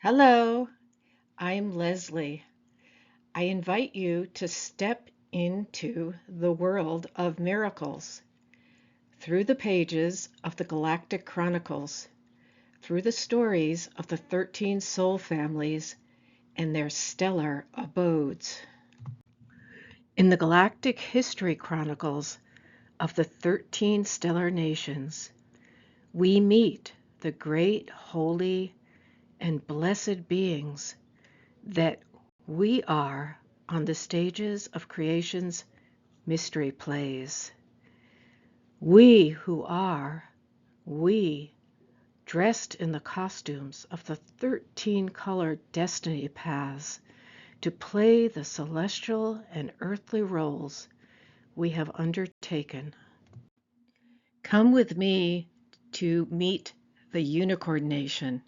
Hello, I'm Leslie. I invite you to step into the world of miracles through the pages of the Galactic Chronicles, through the stories of the 13 soul families and their stellar abodes. In the Galactic History Chronicles of the 13 stellar nations, we meet the great, holy, and blessed beings that we are on the stages of creation's mystery plays. We who are, we, dressed in the costumes of the 13 colored destiny paths to play the celestial and earthly roles we have undertaken. Come with me to meet the Unicorn Nation.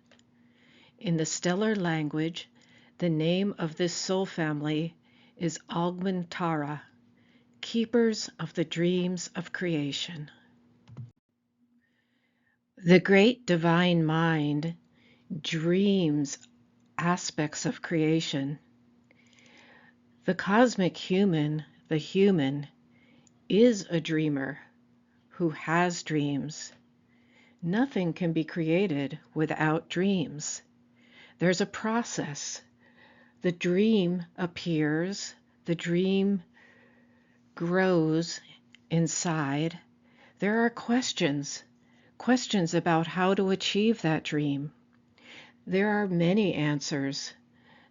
In the stellar language, the name of this soul family is Alcyone, keepers of the dreams of creation. The great divine mind dreams aspects of creation. The cosmic human, the human, is a dreamer who has dreams. Nothing can be created without dreams. There's a process. The dream appears, the dream grows inside. There are questions about how to achieve that dream. There are many answers.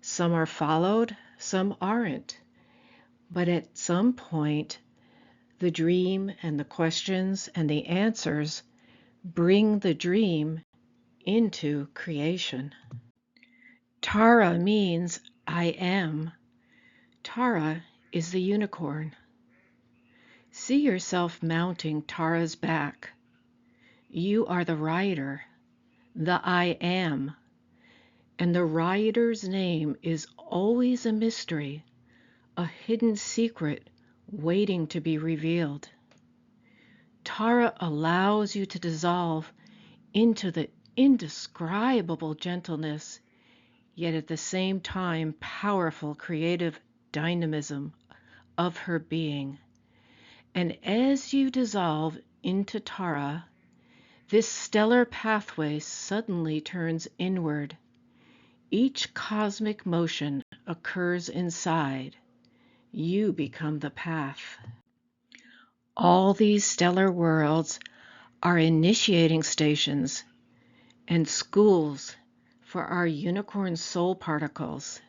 Some are followed, some aren't. But at some point, the dream and the questions and the answers bring the dream into creation. Tara means I am. Tara is the unicorn. See yourself mounting Tara's back. You are the rider, the I am, and the rider's name is always a mystery, a hidden secret waiting to be revealed. Tara allows you to dissolve into the indescribable gentleness, yet at the same time powerful creative dynamism of her being. And as you dissolve into Tara, this stellar pathway suddenly turns inward. Each cosmic motion occurs inside. You become the path. All these stellar worlds are initiating stations and schools for our unicorn soul particles.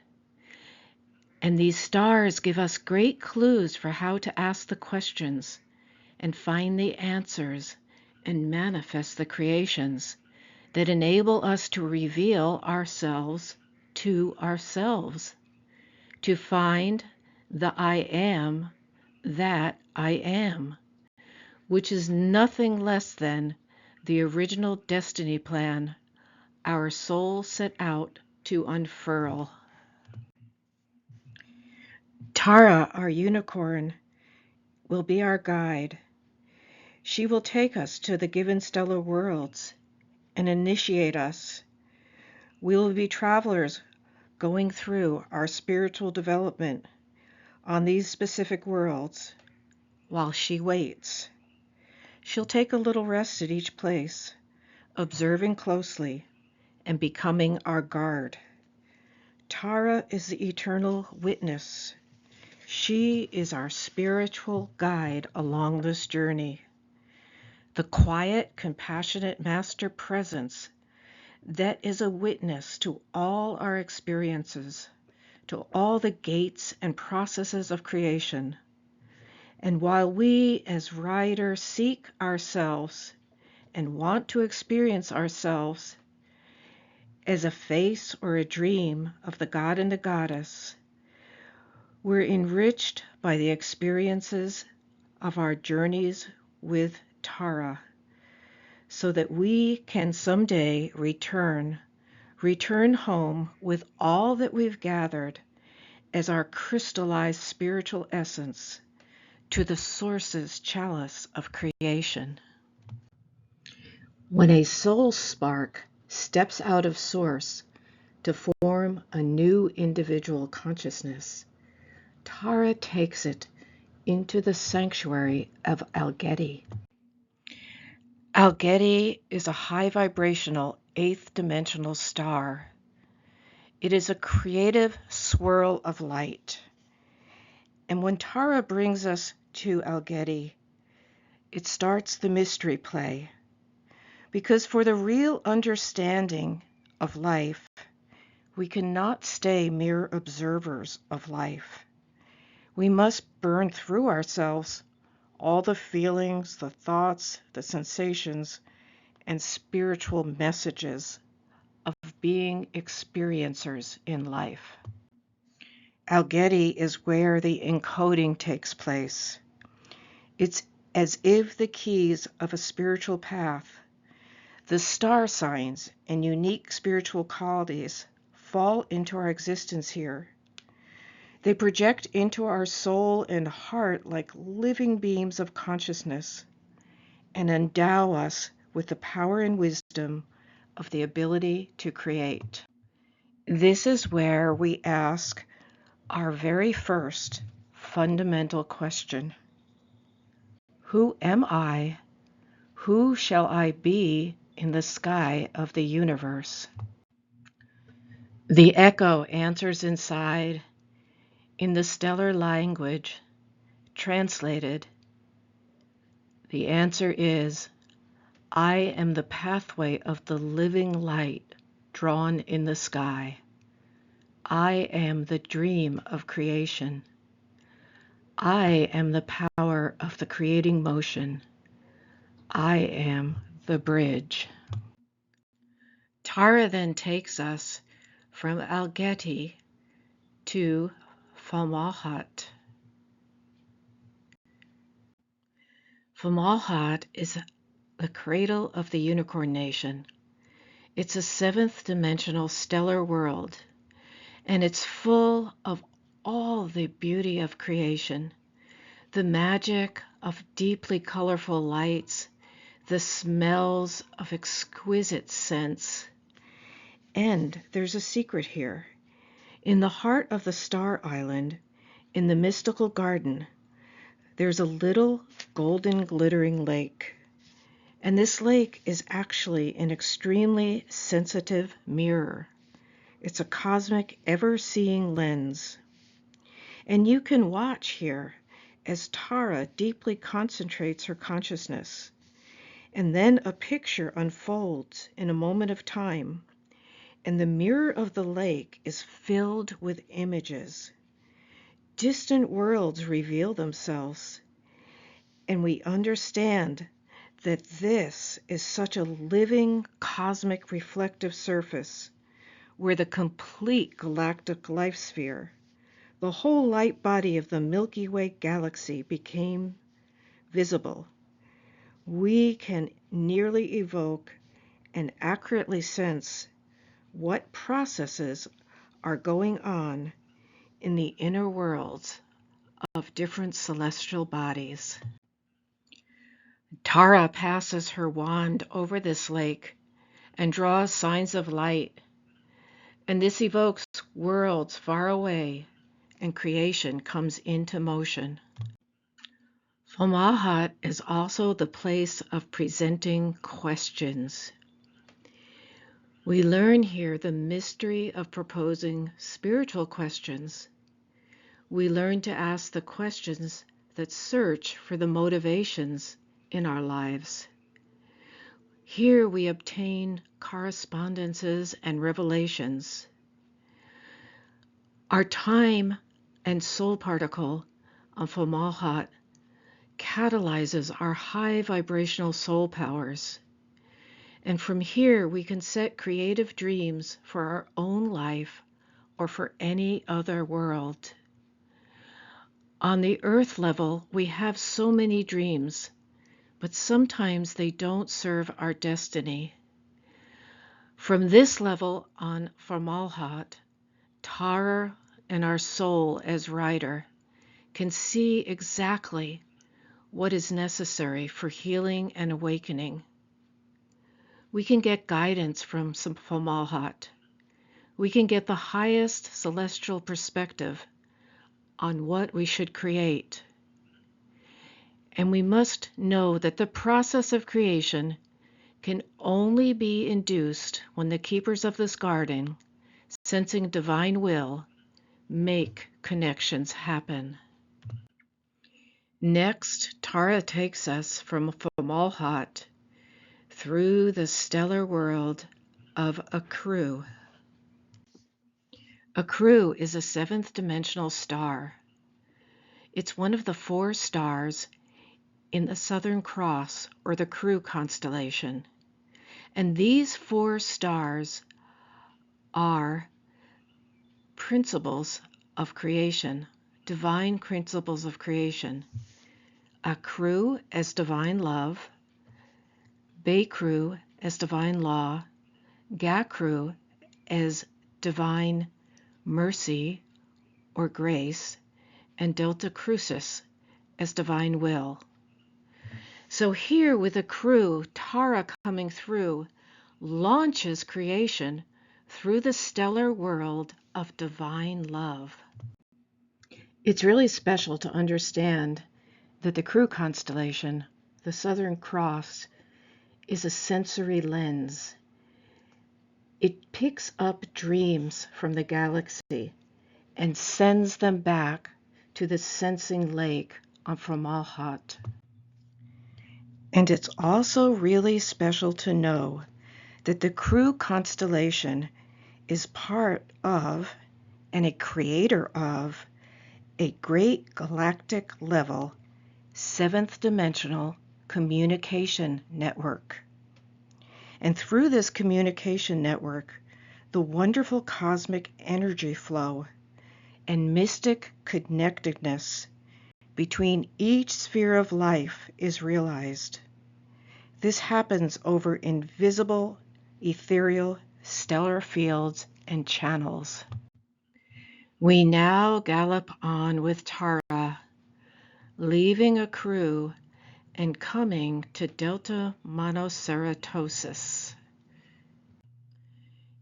And these stars give us great clues for how to ask the questions and find the answers and manifest the creations that enable us to reveal ourselves to ourselves, to find the I am that I am, which is nothing less than the original destiny plan our soul set out to unfurl. Tara, our unicorn, will be our guide. She will take us to the given stellar worlds and initiate us. We will be travelers going through our spiritual development on these specific worlds while she waits. She'll take a little rest at each place, observing closely and becoming our guard. Tara is the eternal witness. She is our spiritual guide along this journey. The quiet, compassionate master presence that is a witness to all our experiences, to all the gates and processes of creation. And while we as riders seek ourselves and want to experience ourselves as a face or a dream of the god and the goddess, we're enriched by the experiences of our journeys with Tara, so that we can someday return home with all that we've gathered as our crystallized spiritual essence to the source's chalice of creation. When a soul spark steps out of source to form a new individual consciousness, Tara takes it into the sanctuary of Algeti. Algeti is a high vibrational eighth dimensional star. It is a creative swirl of light. And when Tara brings us to Algeti, it starts the mystery play. Because for the real understanding of life, we cannot stay mere observers of life. We must burn through ourselves all the feelings, the thoughts, the sensations, and spiritual messages of being experiencers in life. Algeti is where the encoding takes place. It's as if the keys of a spiritual path, the star signs and unique spiritual qualities, fall into our existence here. They project into our soul and heart like living beams of consciousness and endow us with the power and wisdom of the ability to create. This is where we ask our very first fundamental question. Who am I? Who shall I be in the sky of the universe? The echo answers inside in the stellar language. Translated, the answer is, I am the pathway of the living light drawn in the sky. I am the dream of creation. I am the power of the creating motion. I am the bridge. Tara then takes us from Algeti to Fomalhaut. Fomalhaut is the cradle of the unicorn nation. It's a seventh dimensional stellar world, and it's full of all the beauty of creation, the magic of deeply colorful lights, the smells of exquisite scents. And there's a secret here. In the heart of the Star Island, in the mystical garden, there's a little golden glittering lake. And this lake is actually an extremely sensitive mirror. It's a cosmic, ever-seeing lens. And you can watch here as Tara deeply concentrates her consciousness. And then a picture unfolds in a moment of time. And the mirror of the lake is filled with images. Distant worlds reveal themselves. And we understand that this is such a living cosmic reflective surface where the complete galactic life sphere, the whole light body of the Milky Way galaxy, became visible. We can nearly evoke and accurately sense what processes are going on in the inner worlds of different celestial bodies. Tara passes her wand over this lake and draws signs of light, and this evokes worlds far away, and creation comes into motion. Fomalhaut is also the place of presenting questions. We learn here the mystery of proposing spiritual questions. We learn to ask the questions that search for the motivations in our lives. Here we obtain correspondences and revelations. Our time and soul particle on Fomalhaut catalyzes our high vibrational soul powers. And from here we can set creative dreams for our own life or for any other world. On the earth level, we have so many dreams, but sometimes they don't serve our destiny. From this level on Fomalhaut, Tara and our soul as rider can see exactly what is necessary for healing and awakening. We can get guidance from some Fomalhaut. we can get the highest celestial perspective on what we should create. And we must know that the process of creation can only be induced when the keepers of this garden, sensing divine will, make connections happen. Next, Tara takes us from Fomalhaut through the stellar world of Aquarius. Aquarius is a seventh dimensional star. It's one of the 4 stars in the Southern Cross, or the Crew constellation. And these 4 stars are principles of creation, divine principles of creation. Aquarius as divine love, Becru as divine law, Gacru as divine mercy or grace, and Delta Crucis as divine will. So here with Aquarius, Tara coming through launches creation through the stellar world of divine love. It's really special to understand that the Crew constellation, the Southern Cross, is a sensory lens. It picks up dreams from the galaxy and sends them back to the sensing lake on Fomalhaut. And it's also really special to know that the Crew constellation is part of and a creator of a great galactic level 7th dimensional communication network. And through this communication network, the wonderful cosmic energy flow and mystic connectedness between each sphere of life is realized. This happens over invisible, ethereal, stellar fields and channels. We now gallop on with Tara, leaving Aquarius and coming to Delta Monoceratosis.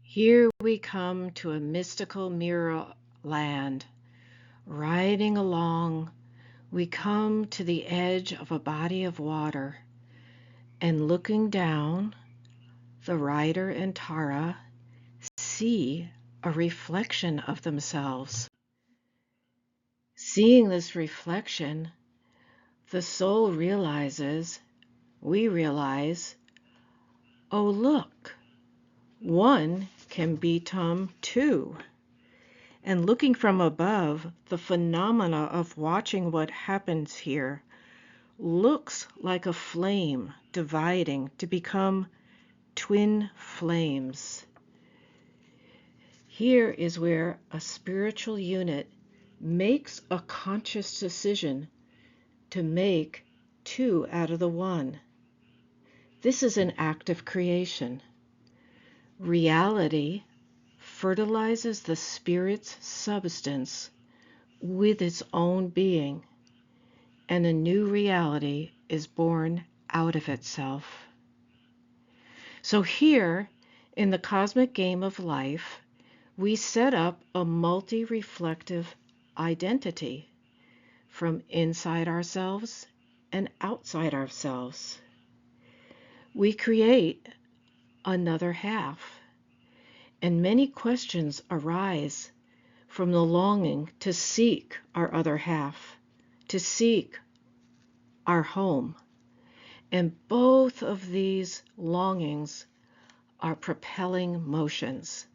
Here we come to a mystical mirror land. Riding along, we come to the edge of a body of water, and looking down, the rider and Tara see a reflection of themselves. Seeing this reflection, the soul realizes, we realize, oh look, one can become 2. And looking from above, the phenomena of watching what happens here looks like a flame dividing to become twin flames. Here is where a spiritual unit makes a conscious decision to make 2 out of the 1. This is an act of creation. Reality fertilizes the spirit's substance with its own being, and a new reality is born out of itself. So here, in the cosmic game of life, we set up a multi-reflective identity from inside ourselves and outside ourselves. We create another half, and many questions arise from the longing to seek our other half, to seek our home. And both of these longings are propelling motions.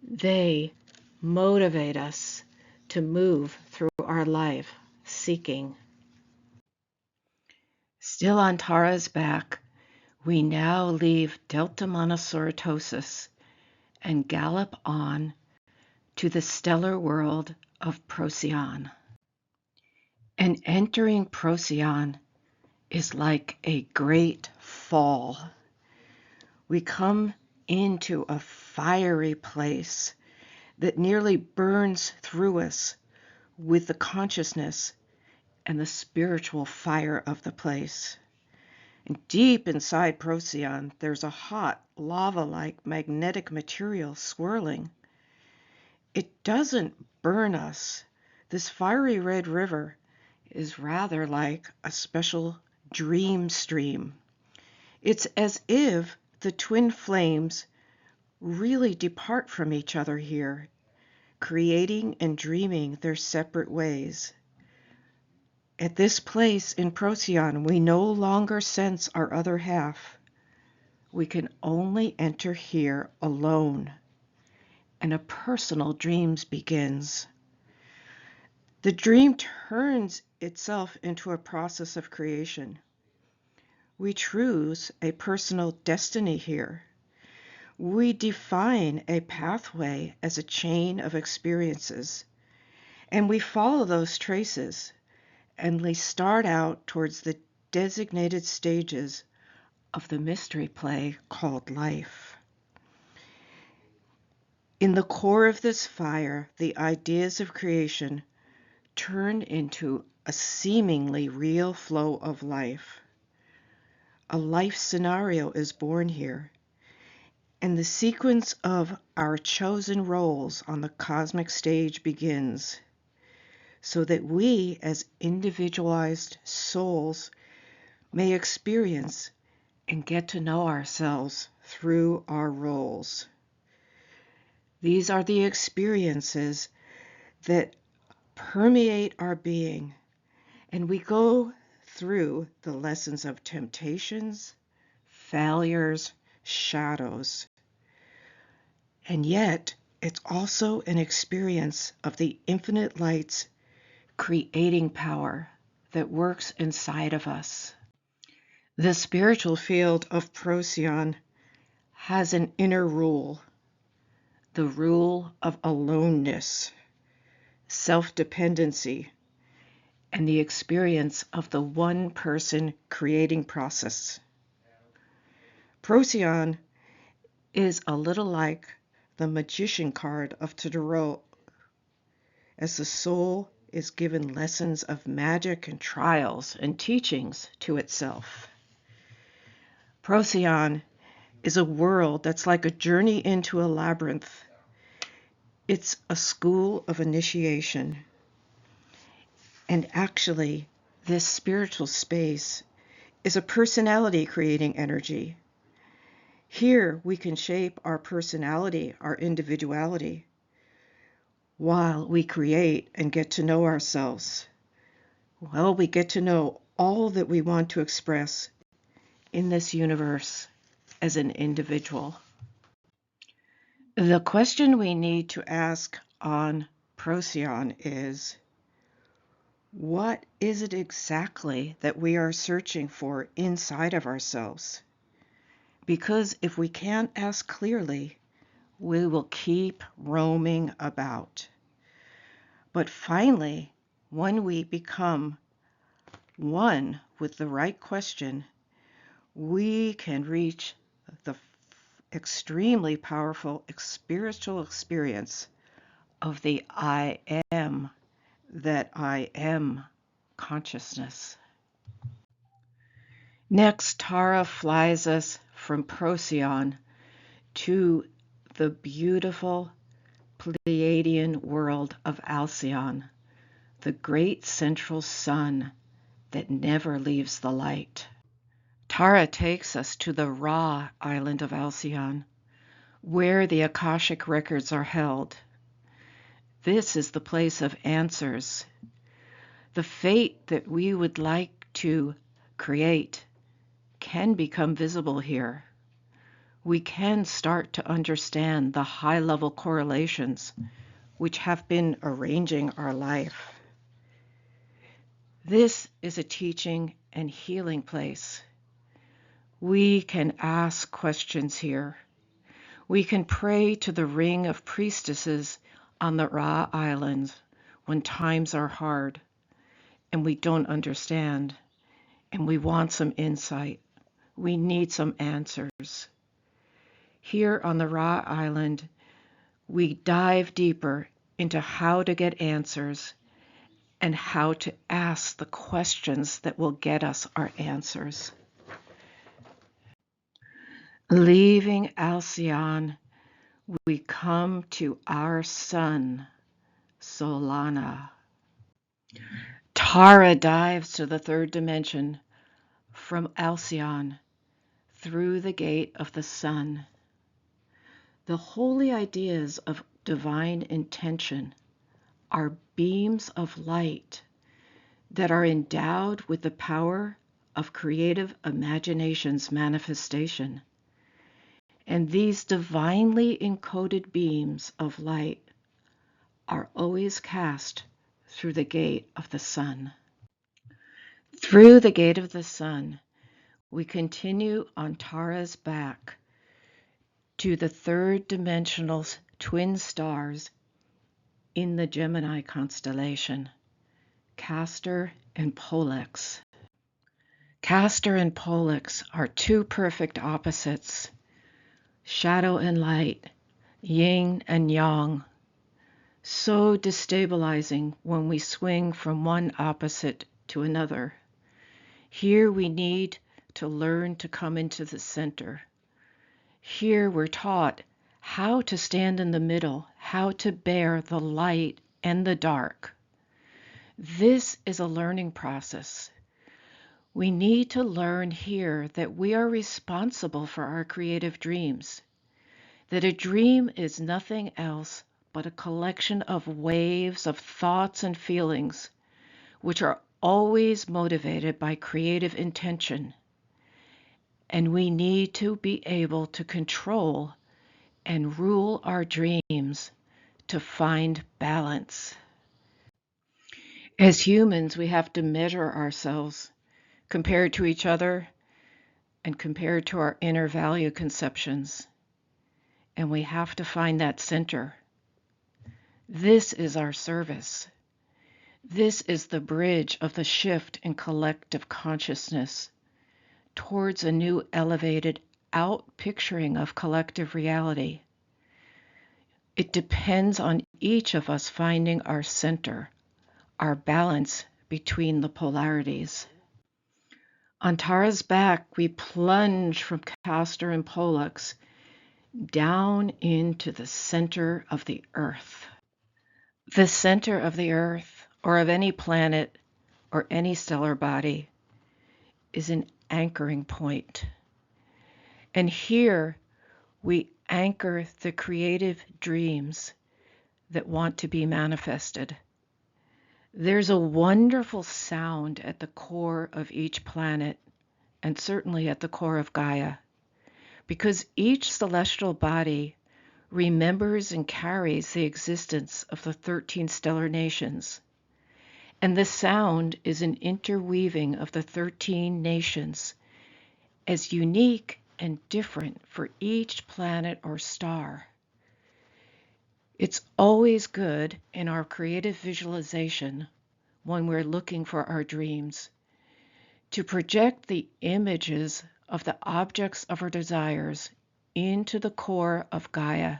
They motivate us to move through our life seeking. Still on Tara's back, we now leave Delta Monoceratosis and gallop on to the stellar world of Procyon. And entering Procyon is like a great fall. We come into a fiery place that nearly burns through us with the consciousness and the spiritual fire of the place. And deep inside Procyon, there's a hot, lava-like magnetic material swirling. It doesn't burn us. This fiery red river is rather like a special dream stream. It's as if the twin flames really depart from each other here, creating and dreaming their separate ways. At this place in Procyon, we no longer sense our other half. We can only enter here alone, and a personal dream begins. The dream turns itself into a process of creation. We choose a personal destiny here. We define a pathway as a chain of experiences, and we follow those traces, and we start out towards the designated stages of the mystery play called life. In the core of this fire, the ideas of creation turn into a seemingly real flow of life. A life scenario is born here, and the sequence of our chosen roles on the cosmic stage begins, so that we, as individualized souls, may experience and get to know ourselves through our roles. These are the experiences that permeate our being, and we go through the lessons of temptations, failures, shadows. And yet, it's also an experience of the infinite light's creating power that works inside of us. The spiritual field of Procyon has an inner rule, the rule of aloneness, self-dependency, and the experience of the one-person creating process. Procyon is a little like the magician card of Tarot, as the soul is given lessons of magic and trials and teachings to itself. Procyon is a world that's like a journey into a labyrinth. It's a school of initiation. And actually, this spiritual space is a personality creating energy. Here we can shape our personality, our individuality, while we create and get to know ourselves. Well, we get to know all that we want to express in this universe as an individual. The question we need to ask on Procyon is, what is it exactly that we are searching for inside of ourselves? Because if we can't ask clearly, we will keep roaming about. But finally, when we become one with the right question, we can reach the extremely powerful spiritual experience of the I am that I am consciousness. Next, Tara flies us from Procyon to the beautiful Pleiadian world of Alcyone, the great central sun that never leaves the light. Tara takes us to the Ra island of Alcyone, where the Akashic records are held. This is the place of answers. The fate that we would like to create can become visible here. We can start to understand the high-level correlations which have been arranging our life. This is a teaching and healing place. We can ask questions here. We can pray to the ring of priestesses on the Ra Islands when times are hard and we don't understand and we want some insight. We need some answers. Here on the Ra Island, we dive deeper into how to get answers and how to ask the questions that will get us our answers. Leaving Alcyone, we come to our sun, Solana. Tara dives to the third dimension from Alcyone through the gate of the sun. The holy ideas of divine intention are beams of light that are endowed with the power of creative imagination's manifestation. And these divinely encoded beams of light are always cast through the gate of the sun. Through the gate of the sun, we continue on Tara's back to the third dimensional twin stars in the Gemini constellation, Castor and Pollux. Castor and Pollux are two perfect opposites, shadow and light, yin and yang, so destabilizing when we swing from one opposite to another. Here we need to learn to come into the center. Here we're taught how to stand in the middle, how to bear the light and the dark. This is a learning process. We need to learn here that we are responsible for our creative dreams, that a dream is nothing else but a collection of waves of thoughts and feelings, which are always motivated by creative intention. And we need to be able to control and rule our dreams to find balance. As humans, we have to measure ourselves compared to each other and compared to our inner value conceptions. And we have to find that center. This is our service. This is the bridge of the shift in collective consciousness towards a new elevated out-picturing of collective reality. It depends on each of us finding our center, our balance between the polarities. On Tara's back, we plunge from Castor and Pollux down into the center of the earth. The center of the earth, or of any planet or any stellar body, is an anchoring point. And here we anchor the creative dreams that want to be manifested. There's a wonderful sound at the core of each planet, and certainly at the core of Gaia, because each celestial body remembers and carries the existence of the 13 stellar nations. And the sound is an interweaving of the 13 nations as unique and different for each planet or star. It's always good in our creative visualization when we're looking for our dreams to project the images of the objects of our desires into the core of Gaia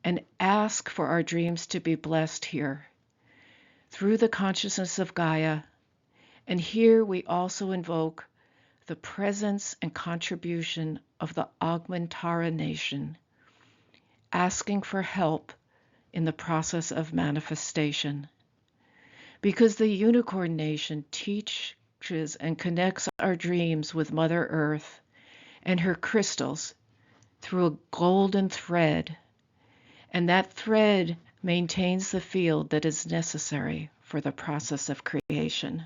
and ask for our dreams to be blessed here through the consciousness of Gaia. And here we also invoke the presence and contribution of the Augmentara nation, asking for help in the process of manifestation. Because the Unicorn nation teaches and connects our dreams with Mother Earth and her crystals through a golden thread, and that thread maintains the field that is necessary for the process of creation.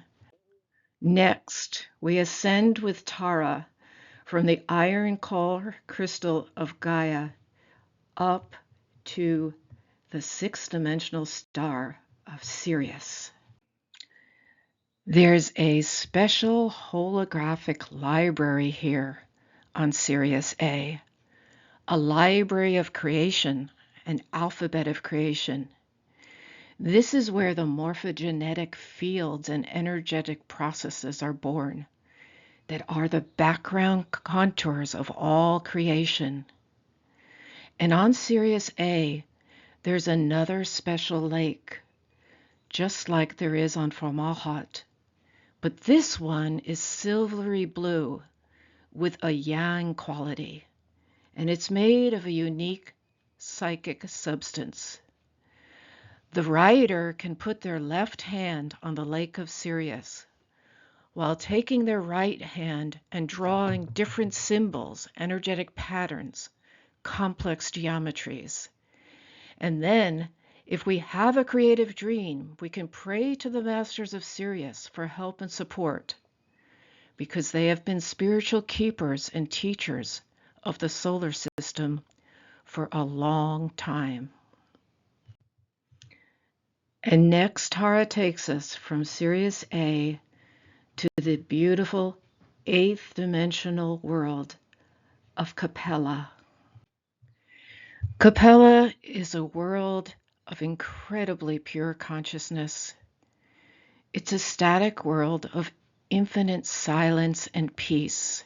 Next, we ascend with Tara from the iron core crystal of Gaia up to the sixth-dimensional star of Sirius. There's a special holographic library here on Sirius A, a library of creation, an alphabet of creation. This is where the morphogenetic fields and energetic processes are born, that are the background contours of all creation. And on Sirius A, there's another special lake, just like there is on Fomalhaut. But this one is silvery blue with a yang quality, and it's made of a unique psychic substance. The writer can put their left hand on the lake of Sirius, while taking their right hand and drawing different symbols, energetic patterns, complex geometries. And then, if we have a creative dream, we can pray to the masters of Sirius for help and support, because they have been spiritual keepers and teachers of the solar system for a long time. And next, Tara takes us from Sirius A to the beautiful eighth dimensional world of Capella. Capella is a world of incredibly pure consciousness. It's a static world of infinite silence and peace.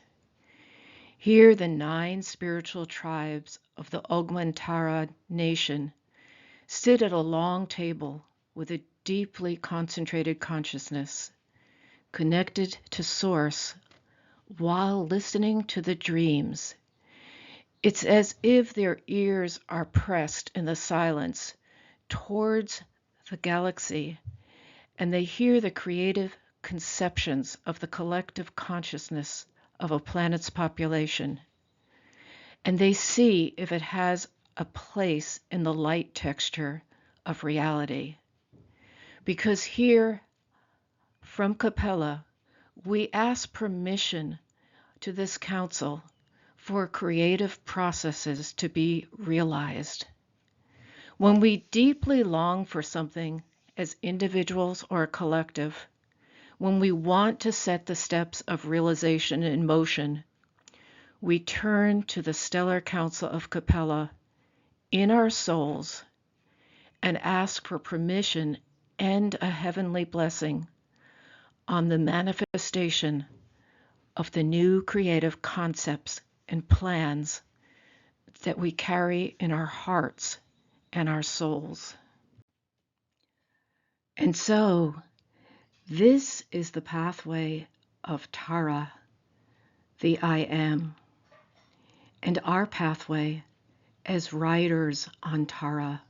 Here, the 9 spiritual tribes of the Ogmantara nation sit at a long table with a deeply concentrated consciousness, connected to Source while listening to the dreams. It's as if their ears are pressed in the silence towards the galaxy, and they hear the creative conceptions of the collective consciousness of a planet's population, and they see if it has a place in the light texture of reality. Because here, from Capella, we ask permission to this council for creative processes to be realized. When we deeply long for something as individuals or a collective, when we want to set the steps of realization in motion, we turn to the Stellar Council of Capella in our souls and ask for permission and a heavenly blessing on the manifestation of the new creative concepts and plans that we carry in our hearts and our souls. And so, this is the pathway of Tara, the I Am, and our pathway as riders on Tara,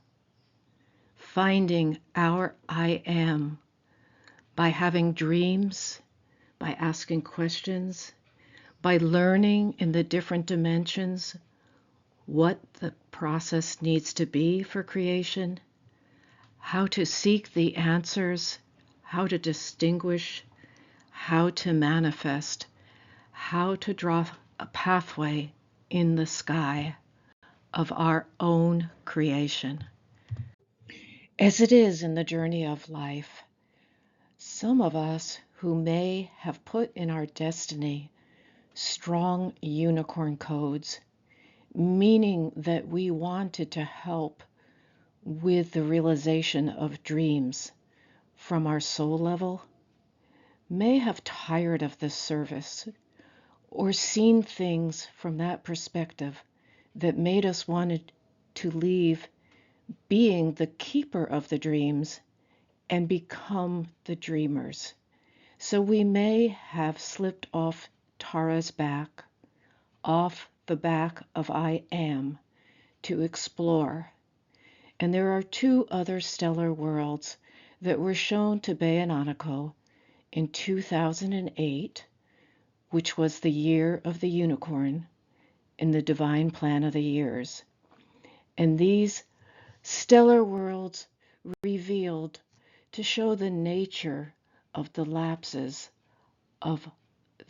finding our I Am by having dreams, by asking questions, by learning in the different dimensions what the process needs to be for creation, how to seek the answers, how to distinguish, how to manifest, how to draw a pathway in the sky of our own creation. As it is in the journey of life, some of us who may have put in our destiny strong unicorn codes, meaning that we wanted to help with the realization of dreams from our soul level, may have tired of this service or seen things from that perspective that made us want to leave being the keeper of the dreams and become the dreamers. So we may have slipped off Tara's back, off the back of I Am, to explore. And there are 2 other stellar worlds that were shown to Bea and Aniko in 2008, which was the year of the unicorn in the divine plan of the years. And these stellar worlds revealed to show the nature of the lapses of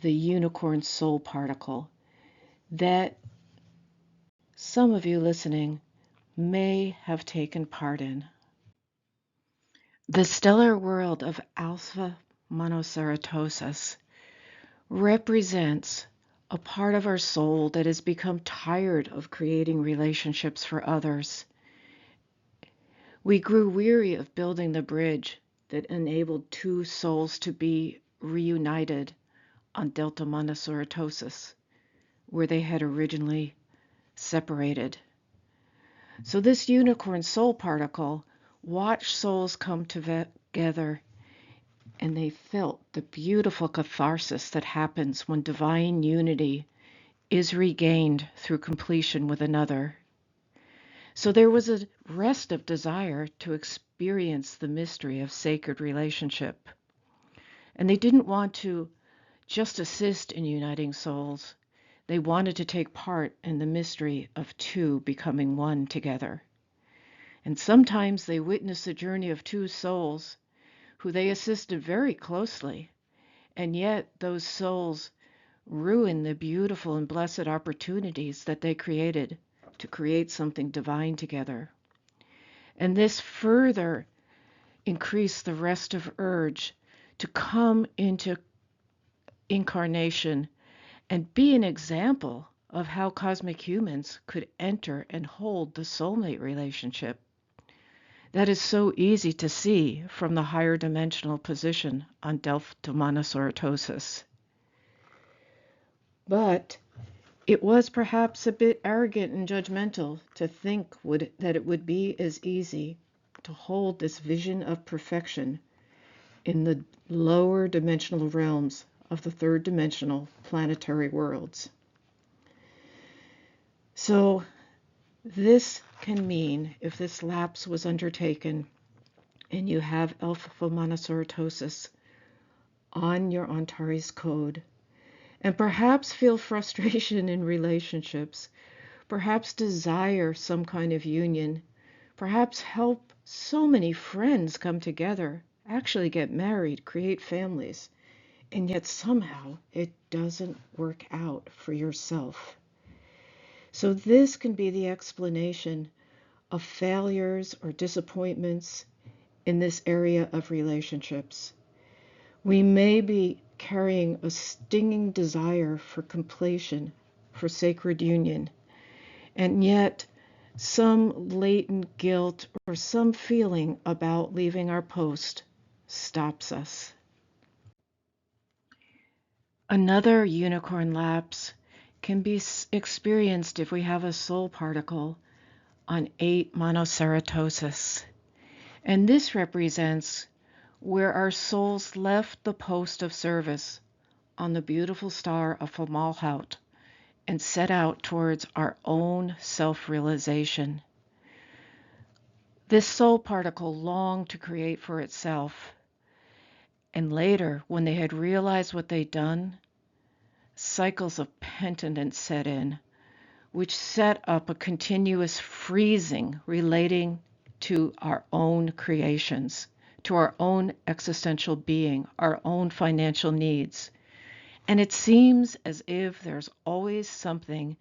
the unicorn soul particle that some of you listening may have taken part in. The stellar world of Alpha Monoceratosis represents a part of our soul that has become tired of creating relationships for others. We grew weary of building the bridge that enabled 2 souls to be reunited on Delta Monoceratosis, where they had originally separated. So this unicorn soul particle watched souls come together, and they felt the beautiful catharsis that happens when divine unity is regained through completion with another. So there was a rest of desire to experience the mystery of sacred relationship. And they didn't want to just assist in uniting souls. They wanted to take part in the mystery of two becoming one together. And sometimes they witnessed the journey of two souls who they assisted very closely, and yet those souls ruined the beautiful and blessed opportunities that they created to create something divine together. And this further increased the restive urge to come into incarnation and be an example of how cosmic humans could enter and hold the soulmate relationship. That is so easy to see from the higher dimensional position on Delta Monoceratosis. But it was perhaps a bit arrogant and judgmental to think that it would be as easy to hold this vision of perfection in the lower dimensional realms of the third dimensional planetary worlds. So this can mean, if this lapse was undertaken and you have alpha monoceratosis on your Antares code, and perhaps feel frustration in relationships, perhaps desire some kind of union, perhaps help so many friends come together, actually get married, create families, and yet somehow it doesn't work out for yourself. So this can be the explanation of failures or disappointments in this area of relationships. We may be carrying a stinging desire for completion, for sacred union, and yet some latent guilt or some feeling about leaving our post stops us. Another unicorn lapse can be experienced if we have a soul particle on 8 monoceratosis. And this represents where our souls left the post of service on the beautiful star of Fomalhaut and set out towards our own self-realization. This soul particle longed to create for itself, and later, when they had realized what they'd done, cycles of penitence set in, which set up a continuous freezing relating to our own creations, to our own existential being, our own financial needs. And it seems as if there's always something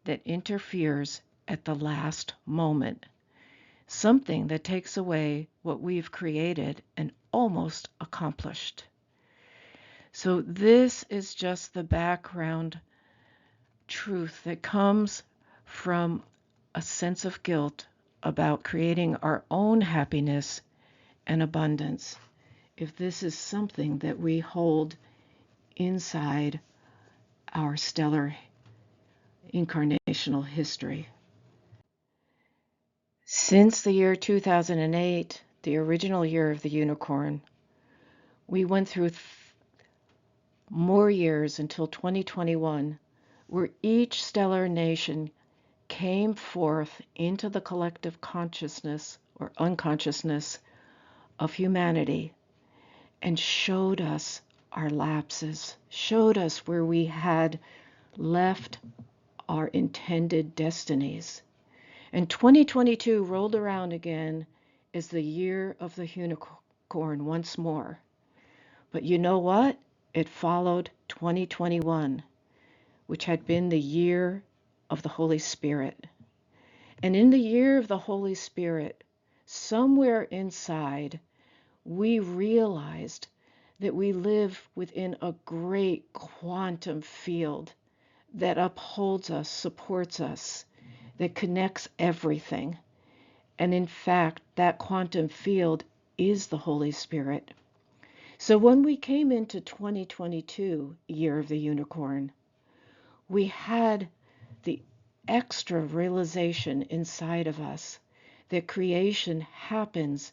that interferes at the last moment, something that takes away what we've created and almost accomplished. So this is just the background truth that comes from a sense of guilt about creating our own happiness and abundance, if this is something that we hold inside our stellar incarnational history. Since the year 2008, the original year of the unicorn, we went through more years until 2021, where each stellar nation came forth into the collective consciousness or unconsciousness of humanity and showed us our lapses, showed us where we had left our intended destinies. And 2022 rolled around again as the year of the unicorn once more. But you know what? It followed 2021, which had been the year of the Holy Spirit. And in the year of the Holy Spirit, somewhere inside, we realized that we live within a great quantum field that upholds us, supports us, that connects everything. And in fact, that quantum field is the Holy Spirit. So when we came into 2022, year of the unicorn, we had the extra realization inside of us that creation happens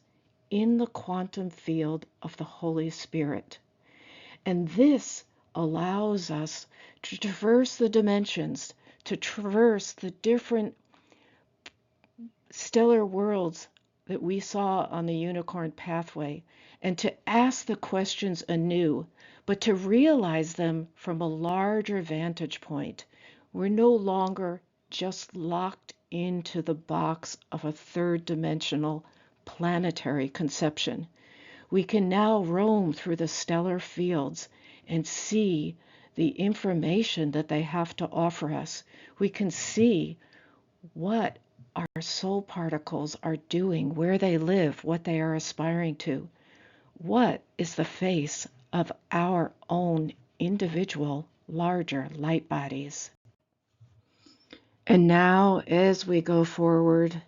in the quantum field of the Holy Spirit. And this allows us to traverse the dimensions, to traverse the different stellar worlds that we saw on the unicorn pathway, and to ask the questions anew, but to realize them from a larger vantage point. We're no longer just locked into the box of a third dimensional planetary conception. We can now roam through the stellar fields and see the information that they have to offer us. We can see what our soul particles are doing, where they live, what they are aspiring to. What is the face of our own individual larger light bodies? And now, as we go forward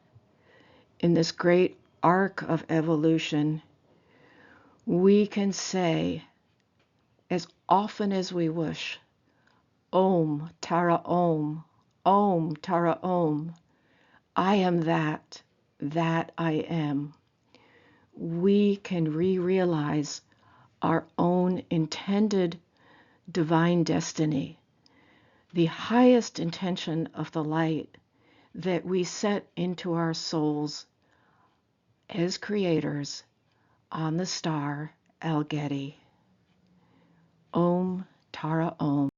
in this great arc of evolution, we can say as often as we wish, Om Tara Om, Om Tara Om, I am that I am. We can re-realize our own intended divine destiny, the highest intention of the light that we set into our souls as creators on the star Algeti. Om Tara Om.